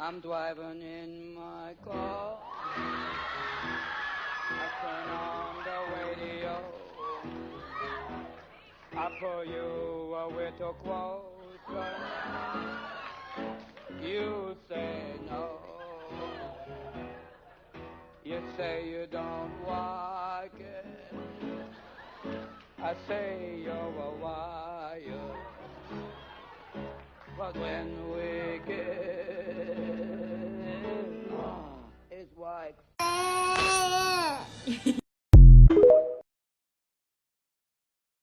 I'm driving in my car. I turn on the radio. I put you a little closer. You say no. You say you don't like it. I say you're a liar. But when we